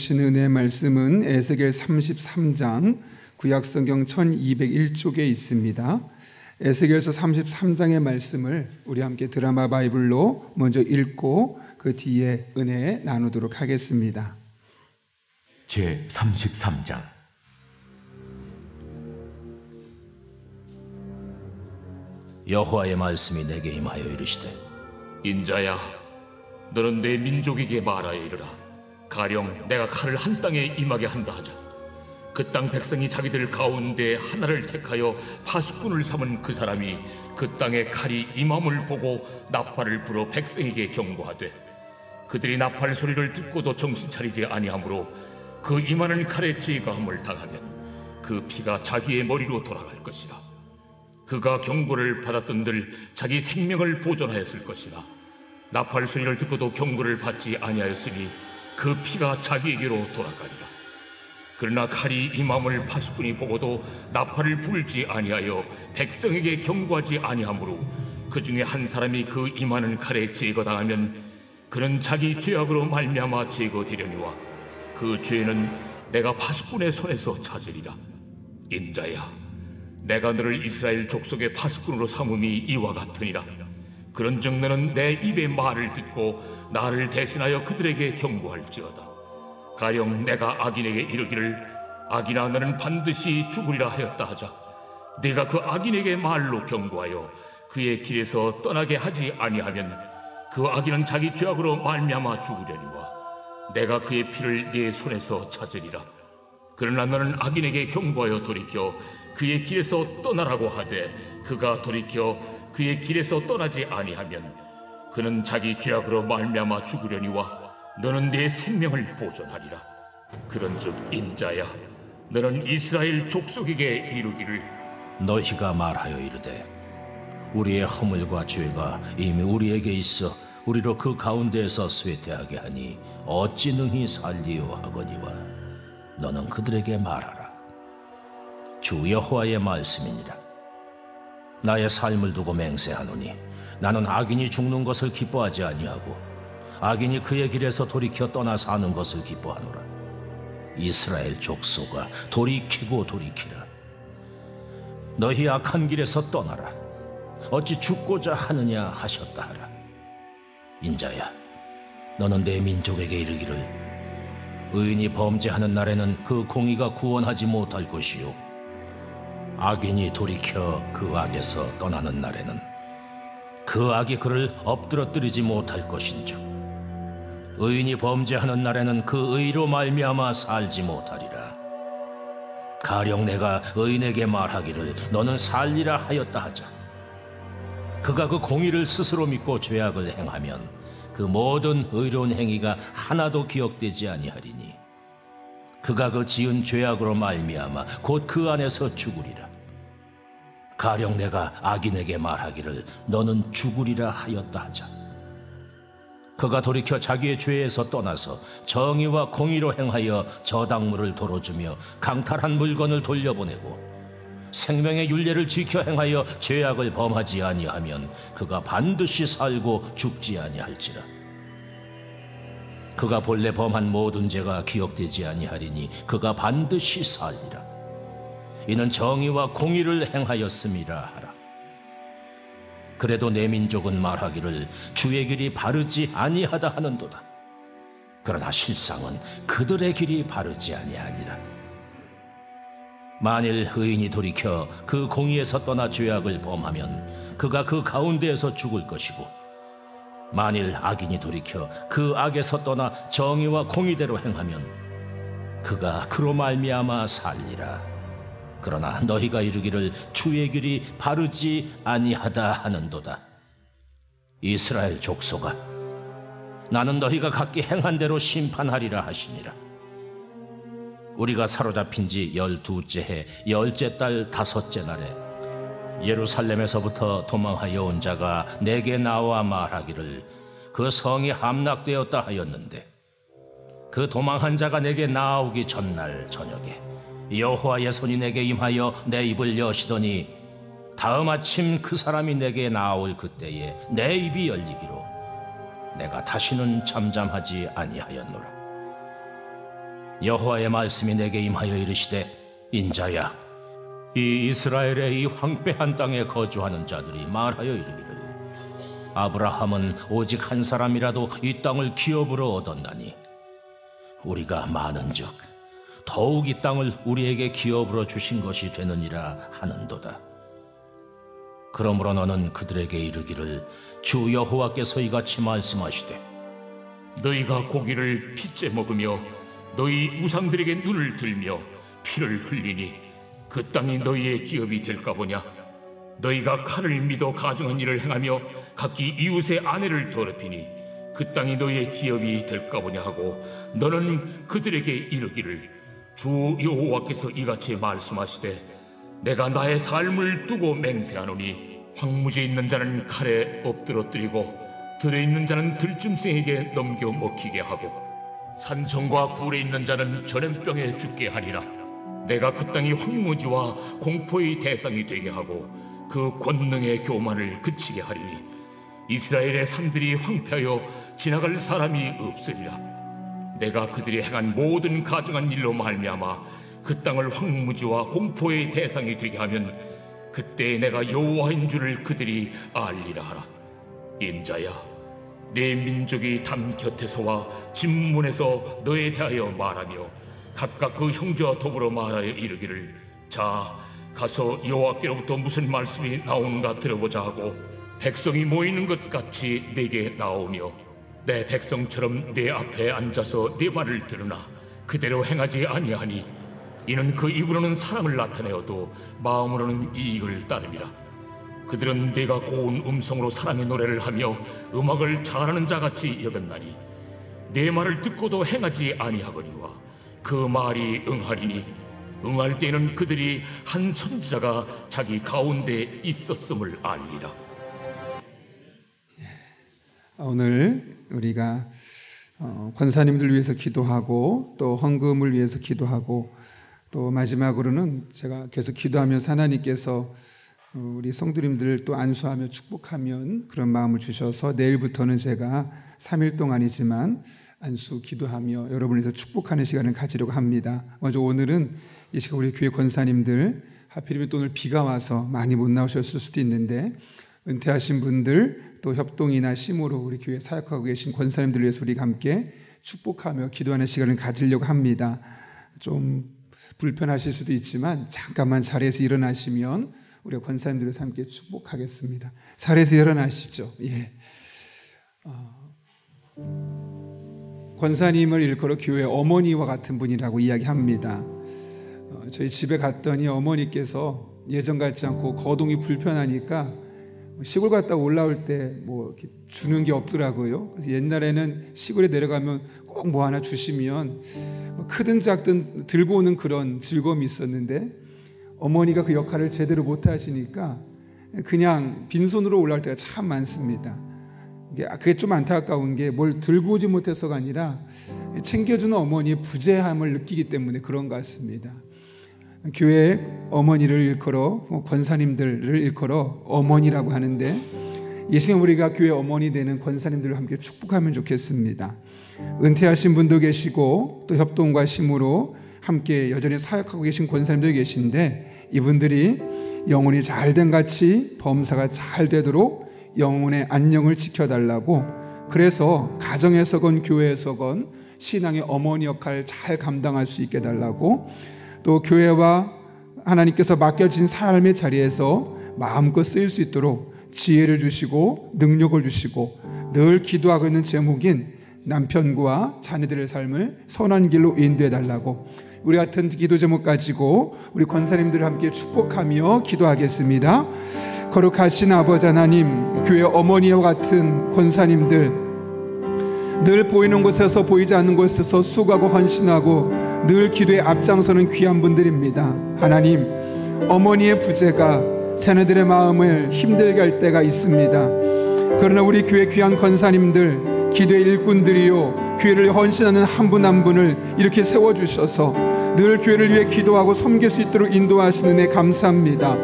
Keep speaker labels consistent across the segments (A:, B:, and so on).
A: 주신 은혜의 말씀은 에스겔 33장 구약성경 1201쪽에 있습니다. 에스겔서 33장의 말씀을 우리 함께 드라마 바이블로 먼저 읽고 그 뒤에 은혜 나누도록 하겠습니다.
B: 제 33장.
C: 여호와의 말씀이 내게 임하여 이르시되,
B: 인자야, 너는 내 민족에게 말하여 이르라. 가령 내가 칼을 한 땅에 임하게 한다 하자. 그 땅 백성이 자기들 가운데 하나를 택하여 파수꾼을 삼은 그 사람이 그 땅에 칼이 임함을 보고 나팔을 불어 백성에게 경고하되, 그들이 나팔 소리를 듣고도 정신 차리지 아니하므로 그 임하는 칼에 제거함을 당하면 그 피가 자기의 머리로 돌아갈 것이라. 그가 경고를 받았던들 자기 생명을 보존하였을 것이라. 나팔 소리를 듣고도 경고를 받지 아니하였으니 그 피가 자기에게로 돌아가리라. 그러나 칼이 임함을 파수꾼이 보고도 나팔을 불지 아니하여 백성에게 경고하지 아니하므로 그 중에 한 사람이 그 임하는 칼에 제거당하면 그는 자기 죄악으로 말미암아 제거되려니와 그 죄는 내가 파수꾼의 손에서 찾으리라. 인자야, 내가 너를 이스라엘 족속의 파수꾼으로 삼음이 이와 같으니라. 그런즉 너는 내 입의 말을 듣고 나를 대신하여 그들에게 경고할지어다. 가령 내가 악인에게 이르기를, 악인아 너는 반드시 죽으리라 하였다 하자. 내가 그 악인에게 말로 경고하여 그의 길에서 떠나게 하지 아니하면 그 악인은 자기 죄악으로 말미암아 죽으려니와 내가 그의 피를 네 손에서 찾으리라. 그러나 너는 악인에게 경고하여 돌이켜 그의 길에서 떠나라고 하되 그가 돌이켜 그의 길에서 떠나지 아니하면 그는 자기 죄악으로 말미암아 죽으려니와 너는 네 생명을 보존하리라. 그런즉 인자야, 너는 이스라엘 족속에게 이르기를,
C: 너희가 말하여 이르되, 우리의 허물과 죄가 이미 우리에게 있어 우리로 그 가운데에서 쇠퇴하게 하니 어찌 능히 살리요 하거니와 너는 그들에게 말하라. 주 여호와의 말씀이니라. 나의 삶을 두고 맹세하노니 나는 악인이 죽는 것을 기뻐하지 아니하고 악인이 그의 길에서 돌이켜 떠나 사는 것을 기뻐하노라. 이스라엘 족속아, 돌이키고 돌이키라. 너희 악한 길에서 떠나라. 어찌 죽고자 하느냐 하셨다 하라. 인자야, 너는 내 민족에게 이르기를, 의인이 범죄하는 날에는 그 공의가 구원하지 못할 것이요 악인이 돌이켜 그 악에서 떠나는 날에는 그 악이 그를 엎드러뜨리지 못할 것인즉 의인이 범죄하는 날에는 그 의로 말미암아 살지 못하리라. 가령 내가 의인에게 말하기를 너는 살리라 하였다 하자. 그가 그 공의를 스스로 믿고 죄악을 행하면 그 모든 의로운 행위가 하나도 기억되지 아니하리니 그가 그 지은 죄악으로 말미암아 곧 그 안에서 죽으리라. 가령 내가 악인에게 말하기를 너는 죽으리라 하였다 하자. 그가 돌이켜 자기의 죄에서 떠나서 정의와 공의로 행하여 저당물을 도로주며 강탈한 물건을 돌려보내고 생명의 율례를 지켜 행하여 죄악을 범하지 아니하면 그가 반드시 살고 죽지 아니할지라. 그가 본래 범한 모든 죄가 기억되지 아니하리니 그가 반드시 살리라. 이는 정의와 공의를 행하였음이라 하라. 그래도 내 민족은 말하기를 주의 길이 바르지 아니하다 하는도다. 그러나 실상은 그들의 길이 바르지 아니하니라. 만일 의인이 돌이켜 그 공의에서 떠나 죄악을 범하면 그가 그 가운데에서 죽을 것이고, 만일 악인이 돌이켜 그 악에서 떠나 정의와 공의대로 행하면 그가 그로 말미암아 살리라. 그러나 너희가 이르기를 주의 길이 바르지 아니하다 하는도다. 이스라엘 족속아, 나는 너희가 각기 행한 대로 심판하리라 하시니라. 우리가 사로잡힌 지 12째 해 10째 달 5째 날에 예루살렘에서부터 도망하여 온 자가 내게 나와 말하기를 그 성이 함락되었다 하였는데, 그 도망한 자가 내게 나오기 전날 저녁에 여호와의 손이 내게 임하여 내 입을 여시더니 다음 아침 그 사람이 내게 나올 그때에 내 입이 열리기로 내가 다시는 잠잠하지 아니하였노라. 여호와의 말씀이 내게 임하여 이르시되 인자야, 이 이스라엘의 이 황폐한 땅에 거주하는 자들이 말하여 이르기를 아브라함은 오직 한 사람이라도 이 땅을 기업으로 얻었나니 우리가 많은즉 더욱 이 땅을 우리에게 기업으로 주신 것이 되느니라 하는도다. 그러므로 너는 그들에게 이르기를 주 여호와께서 이같이 말씀하시되
B: 너희가 고기를 핏째 먹으며 너희 우상들에게 눈을 들며 피를 흘리니 그 땅이 너희의 기업이 될까 보냐. 너희가 칼을 믿어 가증한 일을 행하며 각기 이웃의 아내를 더럽히니 그 땅이 너희의 기업이 될까 보냐 하고 너는 그들에게 이르기를 주 여호와께서 이같이 말씀하시되 내가 나의 삶을 두고 맹세하노니 황무지에 있는 자는 칼에 엎드러뜨리고 들에 있는 자는 들짐승에게 넘겨 먹히게 하고 산청과 굴에 있는 자는 전염병에 죽게 하리라. 내가 그 땅이 황무지와 공포의 대상이 되게 하고 그 권능의 교만을 그치게 하리니 이스라엘의 산들이 황폐하여 지나갈 사람이 없으리라. 내가 그들이 행한 모든 가증한 일로 말미암아 그 땅을 황무지와 공포의 대상이 되게 하면 그때 내가 여호와인 줄을 그들이 알리라 하라. 인자야, 내 민족이 담 곁에서와 진문에서 너에 대하여 말하며 각각 그 형제와 더불어 말하여 이르기를 자 가서 여호와께로부터 무슨 말씀이 나오는가 들어보자 하고 백성이 모이는 것 같이 내게 나오며 내 백성처럼 내 앞에 앉아서 네 말을 들으나 그대로 행하지 아니하니 이는 그 입으로는 사랑을 나타내어도 마음으로는 이익을 따름이라. 그들은 네가 고운 음성으로 사랑의 노래를 하며 음악을 잘하는 자같이 여겼나니 네 말을 듣고도 행하지 아니하거니와 그 말이 응하리니 응할 때에는 그들이 한 선지자가 자기 가운데 있었음을 알리라.
A: 오늘 우리가 권사님들 위해서 기도하고 또 헌금을 위해서 기도하고 또 마지막으로는 제가 계속 기도하면서 하나님께서 우리 성도님들 또 안수하며 축복하면 그런 마음을 주셔서 내일부터는 제가 3일 동안이지만 안수 기도하며 여러분에서 축복하는 시간을 가지려고 합니다. 먼저 오늘은 이 시간 우리 교회 권사님들 하필이면 또 오늘 비가 와서 많이 못 나오셨을 수도 있는데 은퇴하신 분들 또 협동이나 심으로 우리 교회 사역하고 계신 권사님들 위해서 우리가 함께 축복하며 기도하는 시간을 가지려고 합니다. 좀 불편하실 수도 있지만 잠깐만 자리에서 일어나시면 우리 권사님들에서 함께 축복하겠습니다. 자리에서 일어나시죠. 예. 권사님을 일컬어 교회 어머니와 같은 분이라고 이야기합니다. 저희 집에 갔더니 어머니께서 예전 같지 않고 거동이 불편하니까 시골 갔다 올라올 때 뭐 이렇게 주는 게 없더라고요. 그래서 옛날에는 시골에 내려가면 꼭 뭐 하나 주시면 크든 작든 들고 오는 그런 즐거움이 있었는데 어머니가 그 역할을 제대로 못 하시니까 그냥 빈손으로 올라올 때가 참 많습니다. 그게 좀 안타까운 게 뭘 들고 오지 못해서가 아니라 챙겨주는 어머니의 부재함을 느끼기 때문에 그런 것 같습니다. 교회 어머니를 일컬어 권사님들을 일컬어 어머니라고 하는데 이 시간 우리가 교회 어머니 되는 권사님들과 함께 축복하면 좋겠습니다. 은퇴하신 분도 계시고 또 협동과 심으로 함께 여전히 사역하고 계신 권사님들 계신데 이분들이 영혼이 잘된 같이 범사가 잘 되도록 영혼의 안녕을 지켜달라고 그래서 가정에서건 교회에서건 신앙의 어머니 역할을 잘 감당할 수 있게 달라고 또 교회와 하나님께서 맡겨진 삶의 자리에서 마음껏 쓰일 수 있도록 지혜를 주시고 능력을 주시고 늘 기도하고 있는 제목인 남편과 자녀들의 삶을 선한 길로 인도해 달라고 우리 같은 기도 제목 가지고 우리 권사님들을 함께 축복하며 기도하겠습니다. 거룩하신 아버지 하나님, 교회 어머니와 같은 권사님들 늘 보이는 곳에서 보이지 않는 곳에서 수고하고 헌신하고 늘 기도에 앞장서는 귀한 분들입니다. 하나님, 어머니의 부재가 자녀들의 마음을 힘들게 할 때가 있습니다. 그러나 우리 교회 귀한 권사님들, 기도의 일꾼들이요 교회를 헌신하는 한 분 한 분을 이렇게 세워주셔서 늘 교회를 위해 기도하고 섬길 수 있도록 인도하시는 데 감사합니다.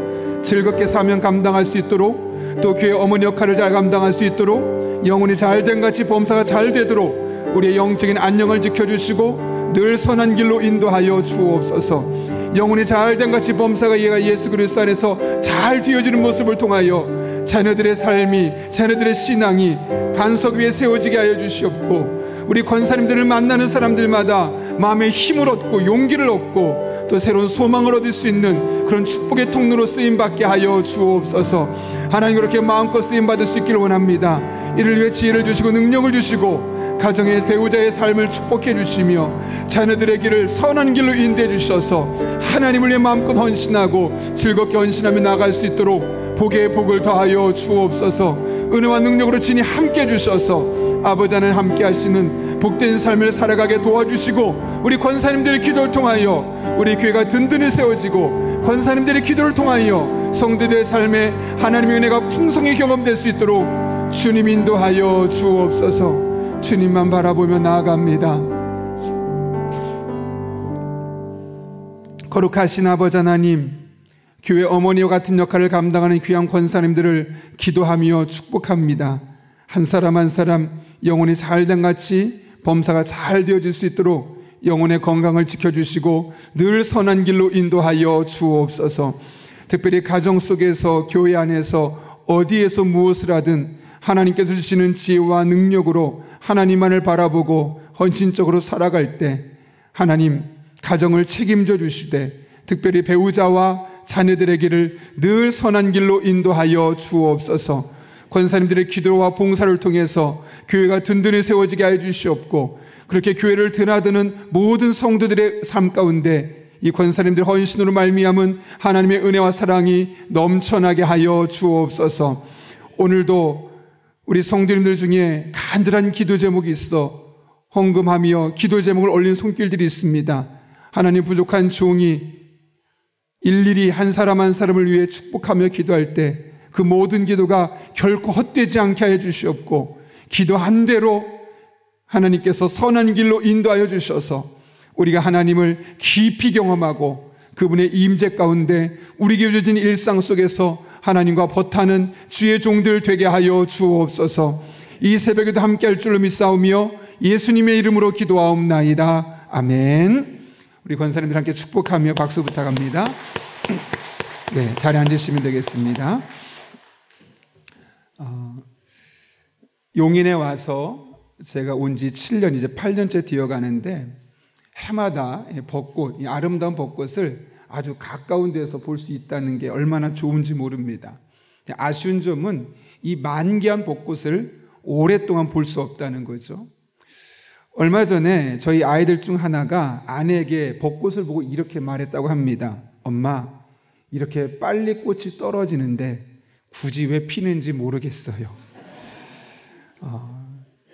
A: 즐겁게 사명 감당할 수 있도록 또 교회 어머니 역할을 잘 감당할 수 있도록 영혼이 잘된 같이 범사가 잘 되도록 우리의 영적인 안녕을 지켜주시고 늘 선한 길로 인도하여 주옵소서. 영혼이 잘된 같이 범사가 예수 그리스도 안에서 잘 되어지는 모습을 통하여 자녀들의 삶이, 자녀들의 신앙이 반석 위에 세워지게 하여 주시옵고, 우리 권사님들을 만나는 사람들마다 마음의 힘을 얻고 용기를 얻고 또 새로운 소망을 얻을 수 있는 그런 축복의 통로로 쓰임받게 하여 주옵소서. 하나님, 그렇게 마음껏 쓰임받을 수 있기를 원합니다. 이를 위해 지혜를 주시고 능력을 주시고 가정의 배우자의 삶을 축복해 주시며 자녀들의 길을 선한 길로 인도해 주셔서 하나님을 위해 마음껏 헌신하고 즐겁게 헌신하며 나아갈 수 있도록 복의 복을 더하여 주옵소서. 은혜와 능력으로 진히 함께 해 주셔서 아버지 하나님 함께 하시는 복된 삶을 살아가게 도와주시고, 우리 권사님들의 기도를 통하여 우리 교회가 든든히 세워지고 권사님들의 기도를 통하여 성도들의 삶에 하나님의 은혜가 풍성히 경험될 수 있도록 주님 인도하여 주옵소서. 주님만 바라보며 나아갑니다. 거룩하신 아버지 하나님, 교회 어머니와 같은 역할을 감당하는 귀한 권사님들을 기도하며 축복합니다. 한 사람 한 사람 영혼이 잘된 같이 범사가 잘 되어질 수 있도록 영혼의 건강을 지켜주시고 늘 선한 길로 인도하여 주옵소서. 특별히 가정 속에서, 교회 안에서, 어디에서 무엇을 하든 하나님께서 주시는 지혜와 능력으로 하나님만을 바라보고 헌신적으로 살아갈 때 하나님 가정을 책임져 주시되, 특별히 배우자와 자녀들에게를 늘 선한 길로 인도하여 주옵소서. 권사님들의 기도와 봉사를 통해서 교회가 든든히 세워지게 하여 주시옵고, 그렇게 교회를 드나드는 모든 성도들의 삶 가운데 이 권사님들 헌신으로 말미암은 하나님의 은혜와 사랑이 넘쳐나게 하여 주옵소서. 오늘도 우리 성도님들 중에 간절한 기도 제목이 있어 헌금하며 기도 제목을 올린 손길들이 있습니다. 하나님, 부족한 종이 일일이 한 사람 한 사람을 위해 축복하며 기도할 때 그 모든 기도가 결코 헛되지 않게 하여 주시옵고, 기도한 대로 하나님께서 선한 길로 인도하여 주셔서 우리가 하나님을 깊이 경험하고 그분의 임재 가운데 우리에게 주어진 일상 속에서 하나님과 버타는 주의 종들 되게 하여 주옵소서. 이 새벽에도 함께할 줄로 믿사오며 예수님의 이름으로 기도하옵나이다. 아멘. 우리 권사님들 함께 축복하며 박수 부탁합니다. 네, 자리에 앉으시면 되겠습니다. 용인에 와서 제가 온 지 7년, 이제 8년째 되어가는데 해마다 벚꽃, 이 아름다운 벚꽃을 아주 가까운 데서 볼 수 있다는 게 얼마나 좋은지 모릅니다. 아쉬운 점은 이 만개한 벚꽃을 오랫동안 볼 수 없다는 거죠. 얼마 전에 저희 아이들 중 하나가 아내에게 벚꽃을 보고 이렇게 말했다고 합니다. 엄마, 이렇게 빨리 꽃이 떨어지는데 굳이 왜 피는지 모르겠어요.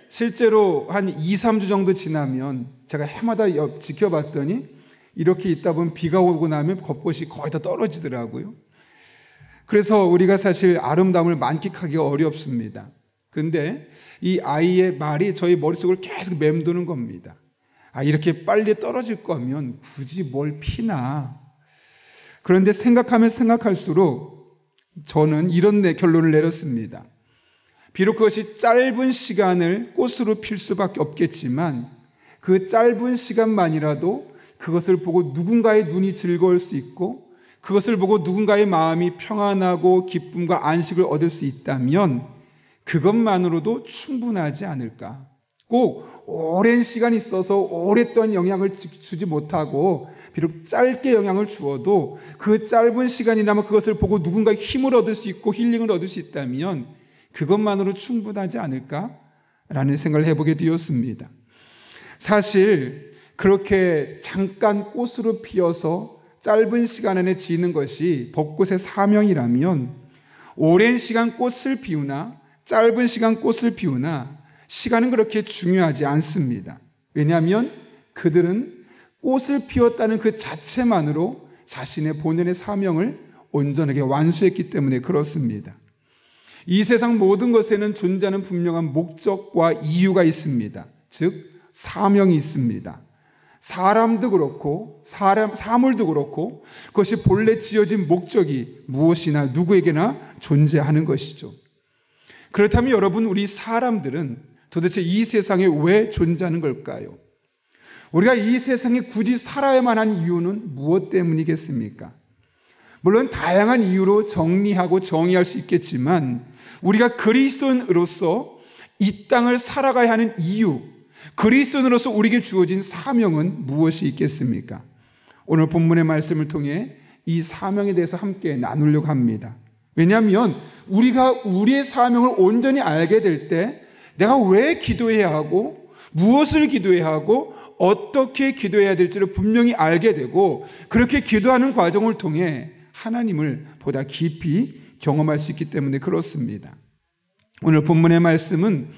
A: 실제로 한 2, 3주 정도 지나면 제가 해마다 지켜봤더니 이렇게 있다 보면 비가 오고 나면 벚꽃이 거의 다 떨어지더라고요. 그래서 우리가 사실 아름다움을 만끽하기가 어렵습니다. 그런데 이 아이의 말이 저희 머릿속을 계속 맴도는 겁니다. 이렇게 빨리 떨어질 거면 굳이 뭘 피나. 그런데 생각하면 생각할수록 저는 이런 결론을 내렸습니다. 비록 그것이 짧은 시간을 꽃으로 필 수밖에 없겠지만 그 짧은 시간만이라도 그것을 보고 누군가의 눈이 즐거울 수 있고 그것을 보고 누군가의 마음이 평안하고 기쁨과 안식을 얻을 수 있다면 그것만으로도 충분하지 않을까. 꼭 오랜 시간이 있어서 오랫동안 영향을 주지 못하고 비록 짧게 영향을 주어도 그 짧은 시간이나마 그것을 보고 누군가의 힘을 얻을 수 있고 힐링을 얻을 수 있다면 그것만으로 충분하지 않을까라는 생각을 해보게 되었습니다. 사실 그렇게 잠깐 꽃으로 피어서 짧은 시간 안에 지는 것이 벚꽃의 사명이라면 오랜 시간 꽃을 피우나 짧은 시간 꽃을 피우나 시간은 그렇게 중요하지 않습니다. 왜냐하면 그들은 꽃을 피웠다는 그 자체만으로 자신의 본연의 사명을 온전하게 완수했기 때문에 그렇습니다. 이 세상 모든 것에는 존재하는 분명한 목적과 이유가 있습니다. 즉 사명이 있습니다. 사람도 그렇고 사물도 그렇고 그것이 본래 지어진 목적이 무엇이나 누구에게나 존재하는 것이죠. 그렇다면 여러분, 우리 사람들은 도대체 이 세상에 왜 존재하는 걸까요? 우리가 이 세상에 굳이 살아야만 한 이유는 무엇 때문이겠습니까? 물론 다양한 이유로 정리하고 정의할 수 있겠지만 우리가 그리스도인으로서 이 땅을 살아가야 하는 이유, 그리스도인으로서 우리에게 주어진 사명은 무엇이 있겠습니까? 오늘 본문의 말씀을 통해 이 사명에 대해서 함께 나누려고 합니다. 왜냐하면 우리가 우리의 사명을 온전히 알게 될 때 내가 왜 기도해야 하고 무엇을 기도해야 하고 어떻게 기도해야 될지를 분명히 알게 되고 그렇게 기도하는 과정을 통해 하나님을 보다 깊이 경험할 수 있기 때문에 그렇습니다. 오늘 본문의 말씀은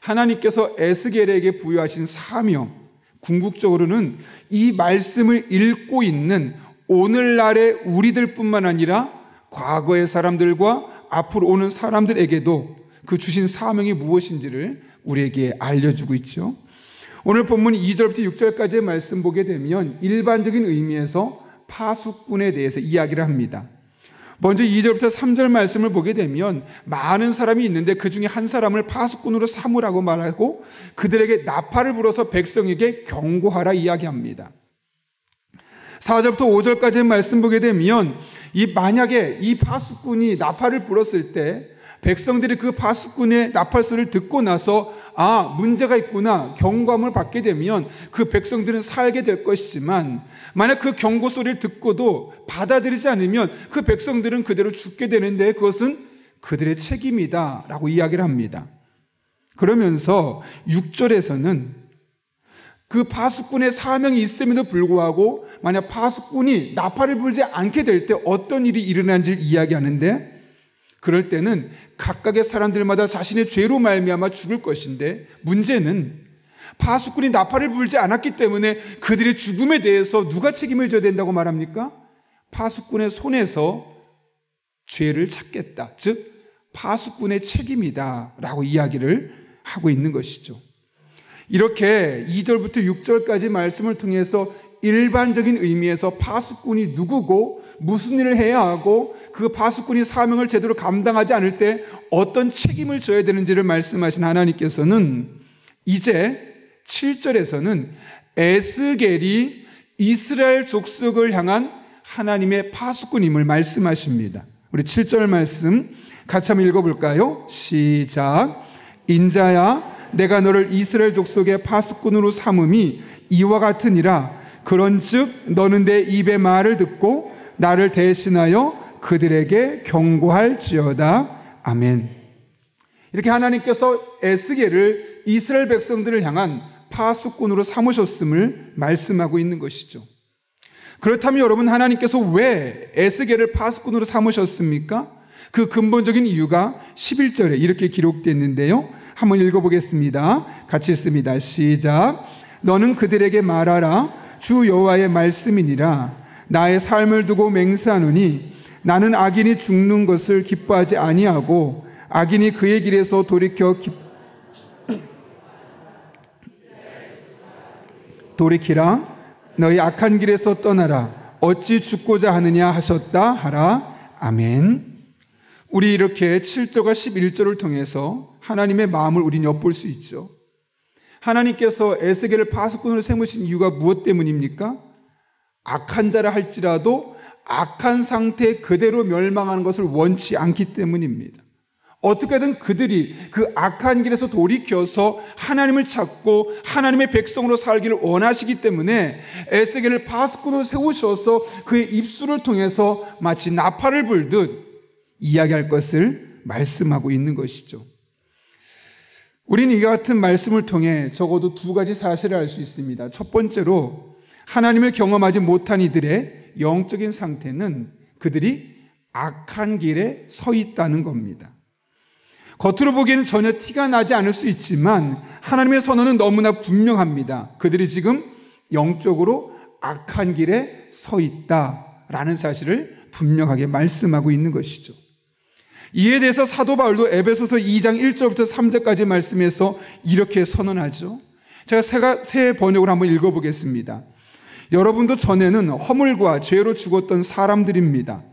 A: 하나님께서 에스겔에게 부여하신 사명, 궁극적으로는 이 말씀을 읽고 있는 오늘날의 우리들뿐만 아니라 과거의 사람들과 앞으로 오는 사람들에게도 그 주신 사명이 무엇인지를 우리에게 알려주고 있죠. 오늘 본문 2절부터 6절까지의 말씀 보게 되면 일반적인 의미에서 파수꾼에 대해서 이야기를 합니다. 먼저 2절부터 3절 말씀을 보게 되면 많은 사람이 있는데 그 중에 한 사람을 파수꾼으로 삼으라고 말하고 그들에게 나팔을 불어서 백성에게 경고하라 이야기합니다. 4절부터 5절까지의 말씀 보게 되면 만약에 이 파수꾼이 나팔을 불었을 때 백성들이 그 파수꾼의 나팔 소리를 듣고 나서 문제가 있구나 경고함을 받게 되면 그 백성들은 살게 될 것이지만 만약 그 경고 소리를 듣고도 받아들이지 않으면 그 백성들은 그대로 죽게 되는데 그것은 그들의 책임이다 라고 이야기를 합니다. 그러면서 6절에서는 그 파수꾼의 사명이 있음에도 불구하고 만약 파수꾼이 나팔을 불지 않게 될 때 어떤 일이 일어난지를 이야기하는데 그럴 때는 각각의 사람들마다 자신의 죄로 말미암아 죽을 것인데 문제는 파수꾼이 나팔을 불지 않았기 때문에 그들의 죽음에 대해서 누가 책임을 져야 된다고 말합니까? 파수꾼의 손에서 죄를 찾겠다. 즉 파수꾼의 책임이다 라고 이야기를 하고 있는 것이죠. 이렇게 2절부터 6절까지 말씀을 통해서 일반적인 의미에서 파수꾼이 누구고 무슨 일을 해야 하고 그 파수꾼이 사명을 제대로 감당하지 않을 때 어떤 책임을 져야 되는지를 말씀하신 하나님께서는 이제 7절에서는 에스겔이 이스라엘 족속을 향한 하나님의 파수꾼임을 말씀하십니다. 우리 7절 말씀 같이 한번 읽어볼까요? 시작. 인자야 내가 너를 이스라엘 족속의 파수꾼으로 삼음이 이와 같으니라. 그런즉 너는 내 입의 말을 듣고 나를 대신하여 그들에게 경고할지어다. 아멘. 이렇게 하나님께서 에스겔을 이스라엘 백성들을 향한 파수꾼으로 삼으셨음을 말씀하고 있는 것이죠. 그렇다면 여러분 하나님께서 왜 에스겔을 파수꾼으로 삼으셨습니까? 그 근본적인 이유가 11절에 이렇게 기록되어 있는데요. 한번 읽어보겠습니다. 같이 읽습니다. 시작. 너는 그들에게 말하라. 주 여호와의 말씀이니라. 나의 삶을 두고 맹세하노니 나는 악인이 죽는 것을 기뻐하지 아니하고 악인이 그의 길에서 돌이키라. 너희 악한 길에서 떠나라. 어찌 죽고자 하느냐 하셨다 하라. 아멘. 우리 이렇게 7절과 11절을 통해서 하나님의 마음을 우리는 엿볼 수 있죠. 하나님께서 에스겔을 파수꾼으로 세우신 이유가 무엇 때문입니까? 악한 자라 할지라도 악한 상태 그대로 멸망하는 것을 원치 않기 때문입니다. 어떻게든 그들이 그 악한 길에서 돌이켜서 하나님을 찾고 하나님의 백성으로 살기를 원하시기 때문에 에스겔을 파수꾼으로 세우셔서 그의 입술을 통해서 마치 나팔을 불듯 이야기할 것을 말씀하고 있는 것이죠. 우리는 이와 같은 말씀을 통해 적어도 두 가지 사실을 알 수 있습니다. 첫 번째로 하나님을 경험하지 못한 이들의 영적인 상태는 그들이 악한 길에 서 있다는 겁니다. 겉으로 보기에는 전혀 티가 나지 않을 수 있지만 하나님의 선언은 너무나 분명합니다. 그들이 지금 영적으로 악한 길에 서 있다라는 사실을 분명하게 말씀하고 있는 것이죠. 이에 대해서 사도 바울도 에베소서 2장 1절부터 3절까지 말씀에서 이렇게 선언하죠. 제가 새 번역을 한번 읽어보겠습니다. 여러분도 전에는 허물과 죄로 죽었던 사람들입니다.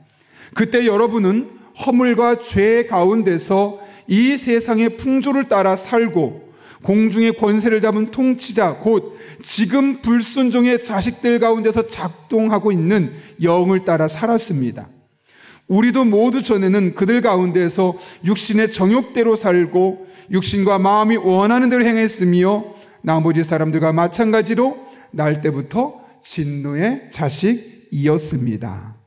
A: 그때 여러분은 허물과 죄 가운데서 이 세상의 풍조를 따라 살고 공중의 권세를 잡은 통치자, 곧 지금 불순종의 자식들 가운데서 작동하고 있는 영을 따라 살았습니다. 우리도 모두 전에는 그들 가운데서 육신의 정욕대로 살고 육신과 마음이 원하는 대로 행했으며 나머지 사람들과 마찬가지로 날 때부터 진노의 자식이었습니다.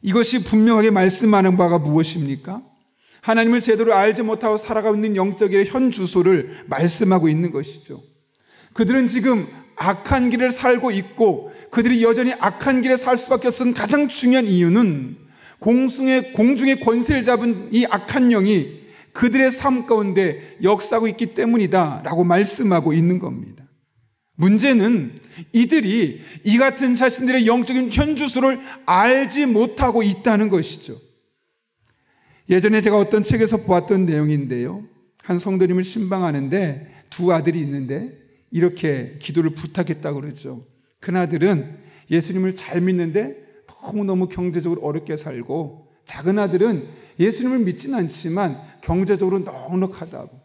A: 이것이 분명하게 말씀하는 바가 무엇입니까? 하나님을 제대로 알지 못하고 살아가고 있는 영적의 현 주소를 말씀하고 있는 것이죠. 그들은 지금 악한 길을 살고 있고 그들이 여전히 악한 길에 살 수밖에 없는 가장 중요한 이유는 공중의 권세를 잡은 이 악한 영이 그들의 삶 가운데 역사하고 있기 때문이다 라고 말씀하고 있는 겁니다. 문제는 이들이 이 같은 자신들의 영적인 현주소를 알지 못하고 있다는 것이죠. 예전에 제가 어떤 책에서 보았던 내용인데요, 한 성도님을 신방하는데 두 아들이 있는데 이렇게 기도를 부탁했다고 그러죠. 큰아들은 예수님을 잘 믿는데 너무너무 경제적으로 어렵게 살고, 작은 아들은 예수님을 믿지는 않지만 경제적으로 넉넉하다고.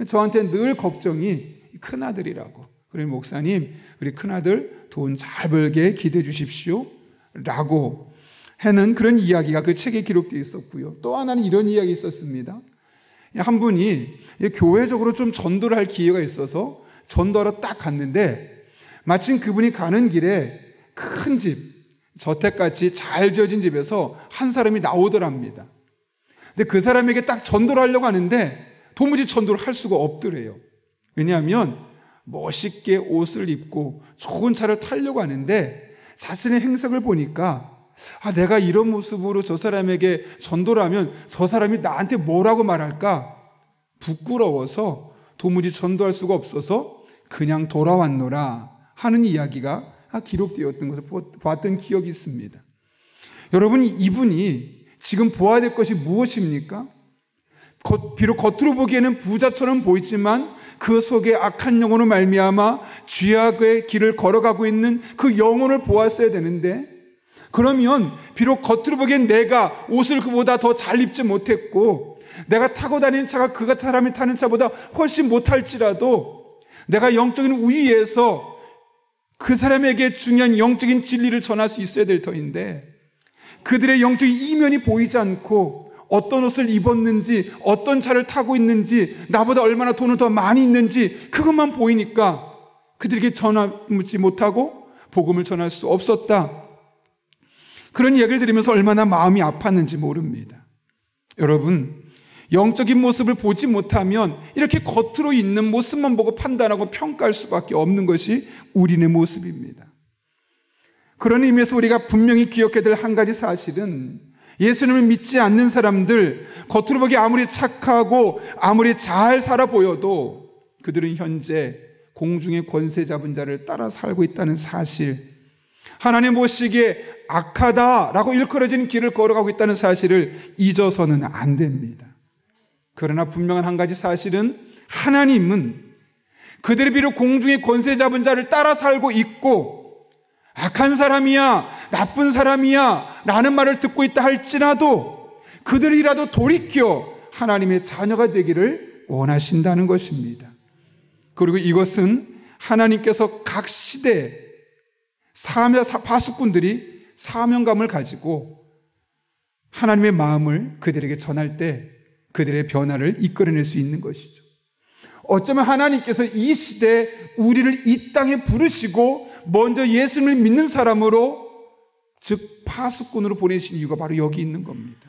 A: 저한테 늘 걱정이 큰아들이라고. 그러니 목사님, 우리 큰아들 돈 잘 벌게 기도해 주십시오 라고 하는 그런 이야기가 그 책에 기록되어 있었고요. 또 하나는 이런 이야기 있었습니다. 한 분이 교회적으로 좀 전도를 할 기회가 있어서 전도하러 딱 갔는데 마침 그분이 가는 길에 큰 집, 저택같이 잘 지어진 집에서 한 사람이 나오더랍니다. 근데 그 사람에게 딱 전도를 하려고 하는데 도무지 전도를 할 수가 없더래요. 왜냐하면 멋있게 옷을 입고 좋은 차를 타려고 하는데 자신의 행색을 보니까 내가 이런 모습으로 저 사람에게 전도를 하면 저 사람이 나한테 뭐라고 말할까 부끄러워서 도무지 전도할 수가 없어서 그냥 돌아왔노라 하는 이야기가 기록되었던 것을 봤던 기억이 있습니다. 여러분, 이분이 지금 보아야 될 것이 무엇입니까? 비록 겉으로 보기에는 부자처럼 보이지만 그 속에 악한 영혼으로 말미암아 죄악의 길을 걸어가고 있는 그 영혼을 보았어야 되는데, 그러면 비록 겉으로 보기엔 내가 옷을 그보다 더 잘 입지 못했고 내가 타고 다니는 차가 그 사람이 타는 차보다 훨씬 못할지라도 내가 영적인 우위에서 그 사람에게 중요한 영적인 진리를 전할 수 있어야 될 터인데, 그들의 영적인 이면이 보이지 않고 어떤 옷을 입었는지, 어떤 차를 타고 있는지, 나보다 얼마나 돈을 더 많이 있는지 그것만 보이니까 그들에게 전하지 못하고 복음을 전할 수 없었다. 그런 이야기를 들으면서 얼마나 마음이 아팠는지 모릅니다. 여러분, 영적인 모습을 보지 못하면 이렇게 겉으로 있는 모습만 보고 판단하고 평가할 수밖에 없는 것이 우리의 모습입니다. 그런 의미에서 우리가 분명히 기억해야 될 한 가지 사실은, 예수님을 믿지 않는 사람들, 겉으로 보기 아무리 착하고 아무리 잘 살아 보여도 그들은 현재 공중의 권세 잡은 자를 따라 살고 있다는 사실, 하나님 보시기에 악하다라고 일컬어지는 길을 걸어가고 있다는 사실을 잊어서는 안 됩니다. 그러나 분명한 한 가지 사실은, 하나님은 그들이 비록 공중의 권세 잡은 자를 따라 살고 있고 악한 사람이야, 나쁜 사람이야 라는 말을 듣고 있다 할지라도 그들이라도 돌이켜 하나님의 자녀가 되기를 원하신다는 것입니다. 그리고 이것은 하나님께서 각 시대 파수꾼들이 사명감을 가지고 하나님의 마음을 그들에게 전할 때 그들의 변화를 이끌어낼 수 있는 것이죠. 어쩌면 하나님께서 이 시대에 우리를 이 땅에 부르시고 먼저 예수님을 믿는 사람으로, 즉 파수꾼으로 보내신 이유가 바로 여기 있는 겁니다.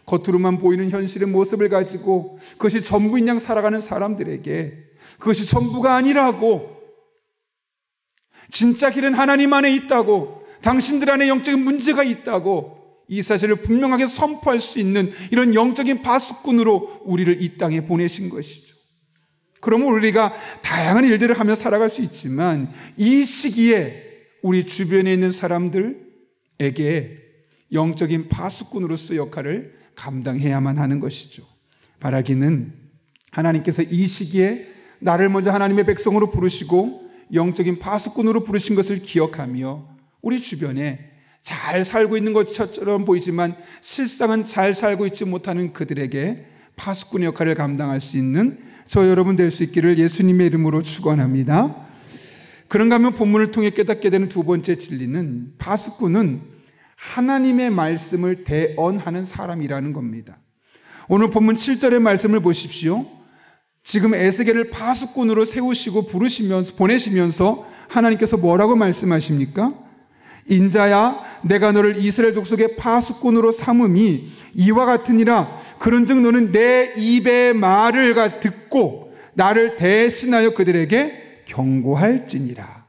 A: 겉으로만 보이는 현실의 모습을 가지고 그것이 전부인 양 살아가는 사람들에게 그것이 전부가 아니라고, 진짜 길은 하나님 안에 있다고, 당신들 안에 영적인 문제가 있다고 이 사실을 분명하게 선포할 수 있는 이런 영적인 파수꾼으로 우리를 이 땅에 보내신 것이죠. 그러면 우리가 다양한 일들을 하며 살아갈 수 있지만 이 시기에 우리 주변에 있는 사람들에게 영적인 파수꾼으로서 역할을 감당해야만 하는 것이죠. 바라기는 하나님께서 이 시기에 나를 먼저 하나님의 백성으로 부르시고 영적인 파수꾼으로 부르신 것을 기억하며 우리 주변에 잘 살고 있는 것처럼 보이지만 실상은 잘 살고 있지 못하는 그들에게 파수꾼의 역할을 감당할 수 있는 저 여러분 될 수 있기를 예수님의 이름으로 축원합니다. 그런가 하면 본문을 통해 깨닫게 되는 두 번째 진리는 파수꾼은 하나님의 말씀을 대언하는 사람이라는 겁니다. 오늘 본문 7절의 말씀을 보십시오. 지금 에스겔을 파수꾼으로 세우시고 보내시면서 하나님께서 뭐라고 말씀하십니까? 인자야, 내가 너를 이스라엘 족속의 파수꾼으로 삼음이 이와 같으니라. 그런즉 너는 내 입의 말을 듣고 나를 대신하여 그들에게 경고할지니라.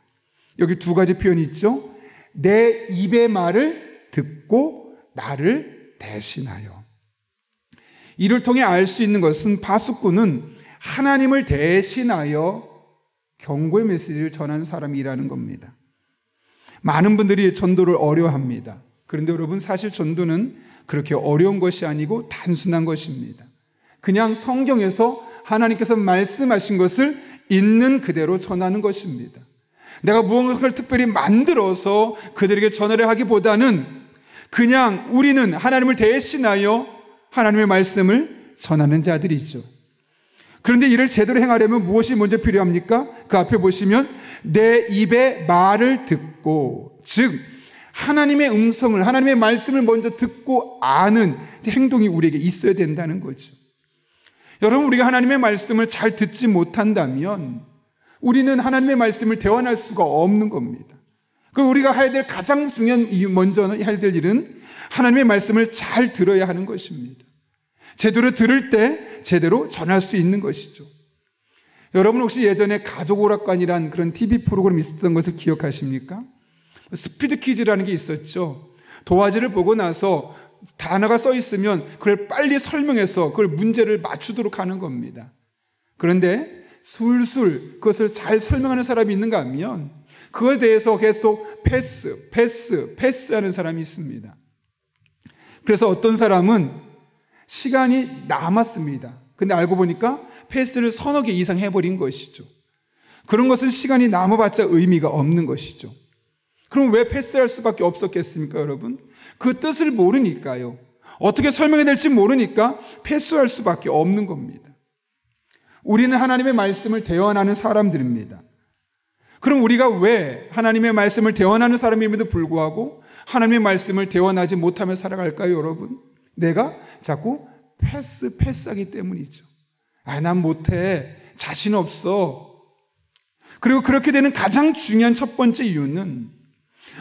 A: 여기 두 가지 표현이 있죠. 내 입의 말을 듣고 나를 대신하여. 이를 통해 알 수 있는 것은 파수꾼은 하나님을 대신하여 경고의 메시지를 전하는 사람이라는 겁니다. 많은 분들이 전도를 어려워합니다. 그런데 여러분, 사실 전도는 그렇게 어려운 것이 아니고 단순한 것입니다. 그냥 성경에서 하나님께서 말씀하신 것을 있는 그대로 전하는 것입니다. 내가 무언가를 특별히 만들어서 그들에게 전하려 하기보다는 그냥 우리는 하나님을 대신하여 하나님의 말씀을 전하는 자들이죠. 그런데 이를 제대로 행하려면 무엇이 먼저 필요합니까? 그 앞에 보시면 내 입의 말을 듣고, 즉 하나님의 음성을, 하나님의 말씀을 먼저 듣고 아는 행동이 우리에게 있어야 된다는 거죠. 여러분, 우리가 하나님의 말씀을 잘 듣지 못한다면 우리는 하나님의 말씀을 대언할 수가 없는 겁니다. 그럼 우리가 해야 될 가장 중요한 먼저 해야 될 일은 하나님의 말씀을 잘 들어야 하는 것입니다. 제대로 들을 때 제대로 전할 수 있는 것이죠. 여러분, 혹시 예전에 가족오락관이란 그런 TV 프로그램이 있었던 것을 기억하십니까? 스피드 퀴즈라는 게 있었죠. 도화지를 보고 나서 단어가 써 있으면 그걸 빨리 설명해서 그걸 문제를 맞추도록 하는 겁니다. 그런데 술술 그것을 잘 설명하는 사람이 있는가 하면 그거에 대해서 계속 패스 하는 사람이 있습니다. 그래서 어떤 사람은 시간이 남았습니다. 근데 알고 보니까 패스를 서너 개 이상 해버린 것이죠. 그런 것은 시간이 남아봤자 의미가 없는 것이죠. 그럼 왜 패스할 수밖에 없었겠습니까, 여러분? 그 뜻을 모르니까요. 어떻게 설명해야 될지 모르니까 패스할 수밖에 없는 겁니다. 우리는 하나님의 말씀을 대언하는 사람들입니다. 그럼 우리가 왜 하나님의 말씀을 대언하는 사람임에도 불구하고 하나님의 말씀을 대언하지 못하며 살아갈까요, 여러분? 내가 자꾸 패스하기 때문이죠. 난 못해. 자신 없어. 그리고 그렇게 되는 가장 중요한 첫 번째 이유는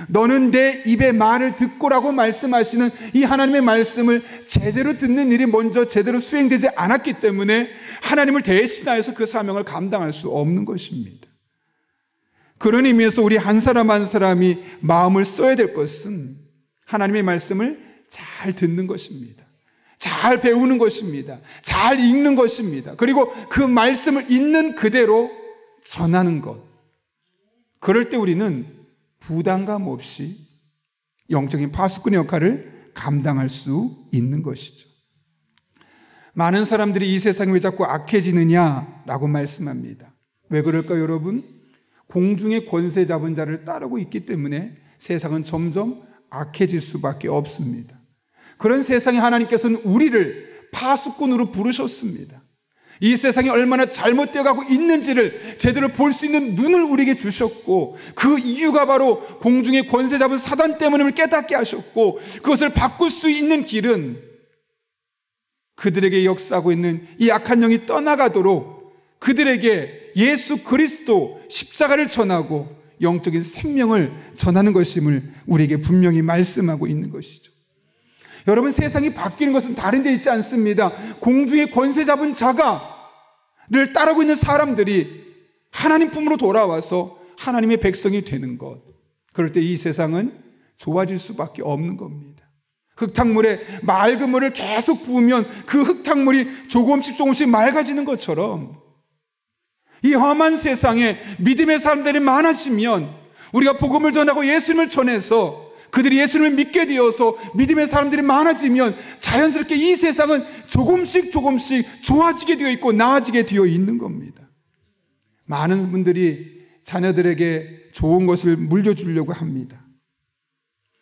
A: 너는 내 입의 말을 듣고라고 말씀하시는 이 하나님의 말씀을 제대로 듣는 일이 먼저 제대로 수행되지 않았기 때문에 하나님을 대신하여서 그 사명을 감당할 수 없는 것입니다. 그런 의미에서 우리 한 사람 한 사람이 마음을 써야 될 것은 하나님의 말씀을 잘 듣는 것입니다. 잘 배우는 것입니다. 잘 읽는 것입니다. 그리고 그 말씀을 있는 그대로 전하는 것. 그럴 때 우리는 부담감 없이 영적인 파수꾼의 역할을 감당할 수 있는 것이죠. 많은 사람들이 이 세상이 왜 자꾸 악해지느냐라고 말씀합니다. 왜 그럴까요, 여러분? 공중의 권세 잡은 자를 따르고 있기 때문에 세상은 점점 악해질 수밖에 없습니다. 그런 세상에 하나님께서는 우리를 파수꾼으로 부르셨습니다. 이 세상이 얼마나 잘못되어 가고 있는지를 제대로 볼 수 있는 눈을 우리에게 주셨고, 그 이유가 바로 공중의 권세 잡은 사단 때문임을 깨닫게 하셨고, 그것을 바꿀 수 있는 길은 그들에게 역사하고 있는 이 악한 영이 떠나가도록 그들에게 예수 그리스도 십자가를 전하고 영적인 생명을 전하는 것임을 우리에게 분명히 말씀하고 있는 것이죠. 여러분, 세상이 바뀌는 것은 다른 데 있지 않습니다. 공중의 권세 잡은 자가를 따르고 있는 사람들이 하나님 품으로 돌아와서 하나님의 백성이 되는 것. 그럴 때 이 세상은 좋아질 수밖에 없는 겁니다. 흙탕물에 맑은 물을 계속 부으면 그 흙탕물이 조금씩 맑아지는 것처럼 이 험한 세상에 믿음의 사람들이 많아지면, 우리가 복음을 전하고 예수님을 전해서 그들이 예수님을 믿게 되어서 믿음의 사람들이 많아지면 자연스럽게 이 세상은 조금씩 좋아지게 되어 있고 나아지게 되어 있는 겁니다. 많은 분들이 자녀들에게 좋은 것을 물려주려고 합니다.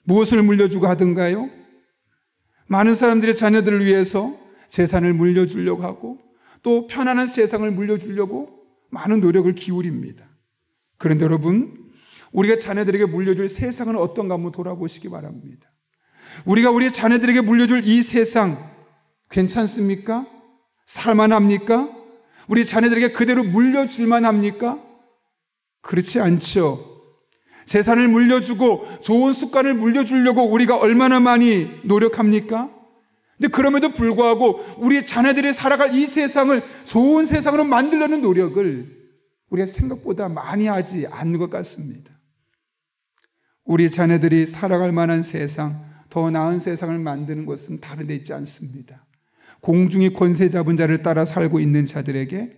A: 무엇을 물려주고 하던가요? 많은 사람들이 자녀들을 위해서 재산을 물려주려고 하고, 또 편안한 세상을 물려주려고 많은 노력을 기울입니다. 그런데 여러분, 우리가 자녀들에게 물려줄 세상은 어떤가 한번 돌아보시기 바랍니다. 우리가 우리 자녀들에게 물려줄 이 세상 괜찮습니까? 살만합니까? 우리 자녀들에게 그대로 물려줄만 합니까? 그렇지 않죠. 재산을 물려주고 좋은 습관을 물려주려고 우리가 얼마나 많이 노력합니까? 근데 그럼에도 불구하고 우리 자녀들이 살아갈 이 세상을 좋은 세상으로 만들려는 노력을 우리가 생각보다 많이 하지 않는 것 같습니다. 우리 자녀들이 살아갈 만한 세상, 더 나은 세상을 만드는 것은 다른 데 있지 않습니다. 공중의 권세 잡은 자를 따라 살고 있는 자들에게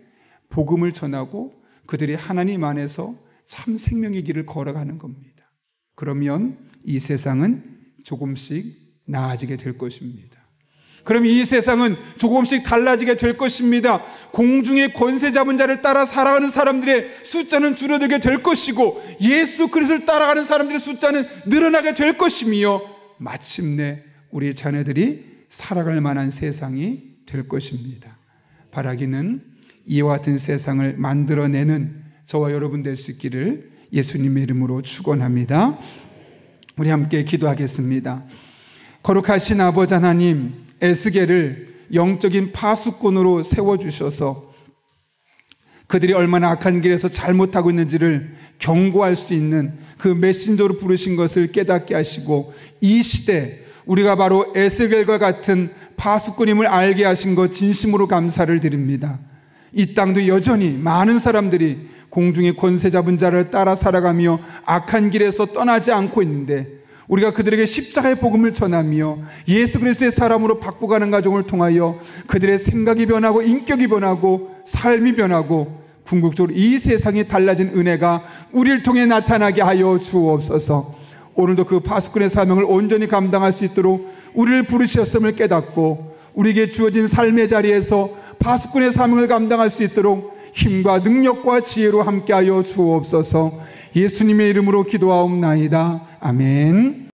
A: 복음을 전하고 그들이 하나님 안에서 참 생명의 길을 걸어가는 겁니다. 그러면 이 세상은 조금씩 나아지게 될 것입니다. 그럼 이 세상은 조금씩 달라지게 될 것입니다. 공중의 권세 잡은 자를 따라 살아가는 사람들의 숫자는 줄어들게 될 것이고 예수 그리스도를 따라가는 사람들의 숫자는 늘어나게 될 것이며 마침내 우리 자녀들이 살아갈 만한 세상이 될 것입니다. 바라기는 이와 같은 세상을 만들어내는 저와 여러분 될 수 있기를 예수님의 이름으로 축원합니다. 우리 함께 기도하겠습니다. 거룩하신 아버지 하나님, 에스겔을 영적인 파수꾼으로 세워주셔서 그들이 얼마나 악한 길에서 잘못하고 있는지를 경고할 수 있는 그 메신저로 부르신 것을 깨닫게 하시고 이 시대 우리가 바로 에스겔과 같은 파수꾼임을 알게 하신 것 진심으로 감사를 드립니다. 이 땅도 여전히 많은 사람들이 공중의 권세 잡은 자를 따라 살아가며 악한 길에서 떠나지 않고 있는데 우리가 그들에게 십자가의 복음을 전하며 예수 그리스도의 사람으로 바꿔가는 과정을 통하여 그들의 생각이 변하고 인격이 변하고 삶이 변하고 궁극적으로 이 세상이 달라진 은혜가 우리를 통해 나타나게 하여 주옵소서. 오늘도 그 파수꾼의 사명을 온전히 감당할 수 있도록 우리를 부르셨음을 깨닫고 우리에게 주어진 삶의 자리에서 파수꾼의 사명을 감당할 수 있도록 힘과 능력과 지혜로 함께하여 주옵소서. 예수님의 이름으로 기도하옵나이다. 아멘.